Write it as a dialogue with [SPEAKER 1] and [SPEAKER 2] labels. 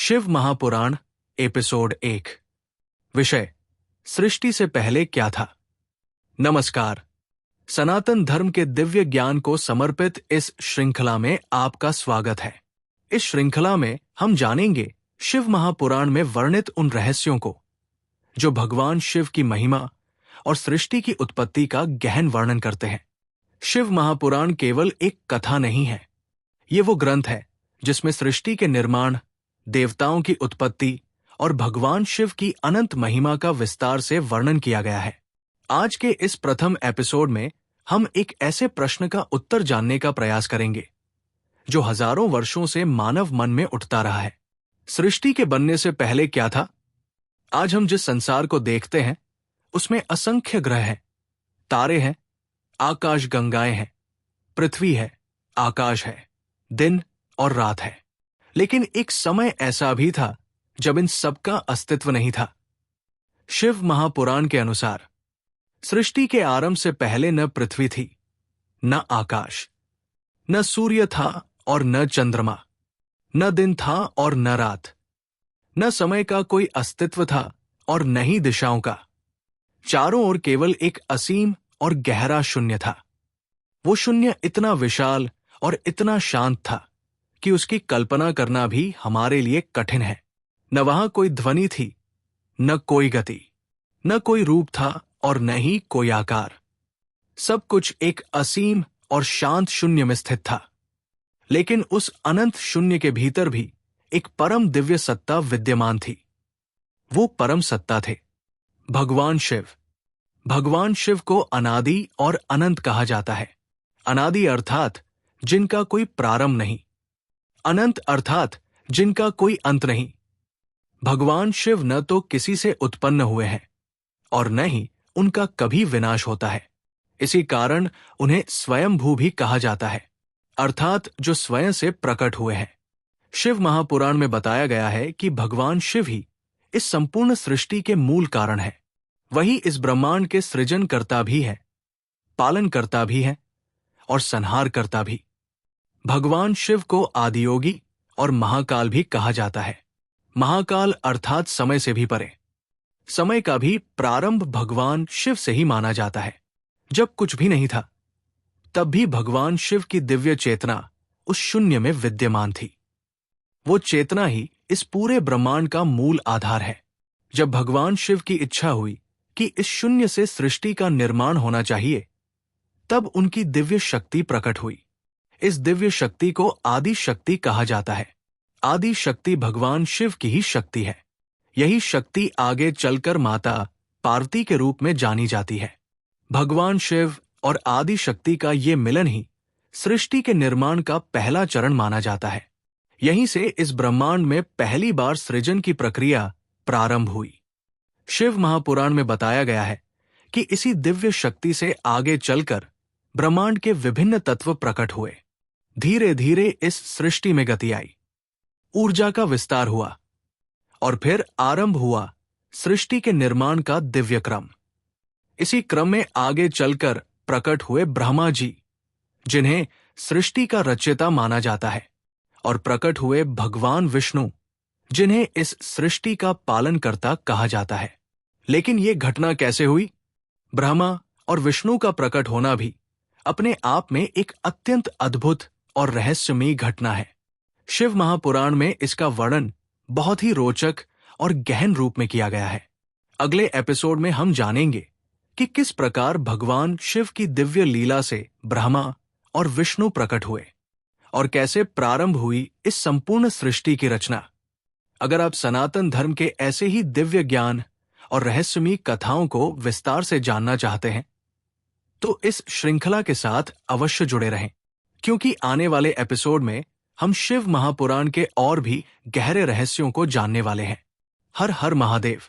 [SPEAKER 1] Shiv Mahapuran episode 1। विषय: सृष्टि से पहले क्या था। नमस्कार। सनातन धर्म के दिव्य ज्ञान को समर्पित इस श्रृंखला में आपका स्वागत है। इस श्रृंखला में हम जानेंगे शिव महापुराण में वर्णित उन रहस्यों को जो भगवान शिव की महिमा और सृष्टि की उत्पत्ति का गहन वर्णन करते हैं। शिव महापुराण केवल एक कथा नहीं है, ये वो ग्रंथ है जिसमें सृष्टि के निर्माण, देवताओं की उत्पत्ति और भगवान शिव की अनंत महिमा का विस्तार से वर्णन किया गया है। आज के इस प्रथम एपिसोड में हम एक ऐसे प्रश्न का उत्तर जानने का प्रयास करेंगे जो हजारों वर्षों से मानव मन में उठता रहा है। सृष्टि के बनने से पहले क्या था। आज हम जिस संसार को देखते हैं उसमें असंख्य ग्रह हैं, तारे हैं, आकाश गंगाएं हैं, पृथ्वी है, आकाश है, दिन और रात है। लेकिन एक समय ऐसा भी था जब इन सबका अस्तित्व नहीं था। शिव महापुराण के अनुसार सृष्टि के आरंभ से पहले न पृथ्वी थी, न आकाश, न सूर्य था और न चंद्रमा, न दिन था और न रात, न समय का कोई अस्तित्व था और न ही दिशाओं का। चारों ओर केवल एक असीम और गहरा शून्य था। वो शून्य इतना विशाल और इतना शांत था कि उसकी कल्पना करना भी हमारे लिए कठिन है। न वहां कोई ध्वनि थी, न कोई गति, न कोई रूप था और न ही कोई आकार। सब कुछ एक असीम और शांत शून्य में स्थित था। लेकिन उस अनंत शून्य के भीतर भी एक परम दिव्य सत्ता विद्यमान थी। वो परम सत्ता थे भगवान शिव। भगवान शिव को अनादि और अनंत कहा जाता है। अनादि अर्थात जिनका कोई प्रारंभ नहीं, अनंत अर्थात जिनका कोई अंत नहीं। भगवान शिव न तो किसी से उत्पन्न हुए हैं और न ही उनका कभी विनाश होता है। इसी कारण उन्हें स्वयंभू भी कहा जाता है, अर्थात जो स्वयं से प्रकट हुए हैं। शिव महापुराण में बताया गया है कि भगवान शिव ही इस संपूर्ण सृष्टि के मूल कारण है। वही इस ब्रह्मांड के सृजनकर्ता भी है, पालनकर्ता भी है और संहारकर्ता भी। भगवान शिव को आदियोगी और महाकाल भी कहा जाता है। महाकाल अर्थात समय से भी परे। समय का भी प्रारंभ भगवान शिव से ही माना जाता है। जब कुछ भी नहीं था तब भी भगवान शिव की दिव्य चेतना उस शून्य में विद्यमान थी। वो चेतना ही इस पूरे ब्रह्मांड का मूल आधार है। जब भगवान शिव की इच्छा हुई कि इस शून्य से सृष्टि का निर्माण होना चाहिए, तब उनकी दिव्य शक्ति प्रकट हुई। इस दिव्य शक्ति को आदि शक्ति कहा जाता है। आदि शक्ति भगवान शिव की ही शक्ति है। यही शक्ति आगे चलकर माता पार्वती के रूप में जानी जाती है। भगवान शिव और आदि शक्ति का ये मिलन ही सृष्टि के निर्माण का पहला चरण माना जाता है। यहीं से इस ब्रह्मांड में पहली बार सृजन की प्रक्रिया प्रारंभ हुई। शिव महापुराण में बताया गया है कि इसी दिव्य शक्ति से आगे चलकर ब्रह्मांड के विभिन्न तत्व प्रकट हुए। धीरे धीरे इस सृष्टि में गति आई, ऊर्जा का विस्तार हुआ और फिर आरंभ हुआ सृष्टि के निर्माण का दिव्य क्रम। इसी क्रम में आगे चलकर प्रकट हुए ब्रह्मा जी, जिन्हें सृष्टि का रचयिता माना जाता है, और प्रकट हुए भगवान विष्णु, जिन्हें इस सृष्टि का पालनकर्ता कहा जाता है। लेकिन ये घटना कैसे हुई? ब्रह्मा और विष्णु का प्रकट होना भी अपने आप में एक अत्यंत अद्भुत और रहस्यमयी घटना है। शिव महापुराण में इसका वर्णन बहुत ही रोचक और गहन रूप में किया गया है। अगले एपिसोड में हम जानेंगे कि किस प्रकार भगवान शिव की दिव्य लीला से ब्रह्मा और विष्णु प्रकट हुए और कैसे प्रारंभ हुई इस संपूर्ण सृष्टि की रचना। अगर आप सनातन धर्म के ऐसे ही दिव्य ज्ञान और रहस्यमयी कथाओं को विस्तार से जानना चाहते हैं तो इस श्रृंखला के साथ अवश्य जुड़े रहें, क्योंकि आने वाले एपिसोड में हम शिव महापुराण के और भी गहरे रहस्यों को जानने वाले हैं। हर हर महादेव।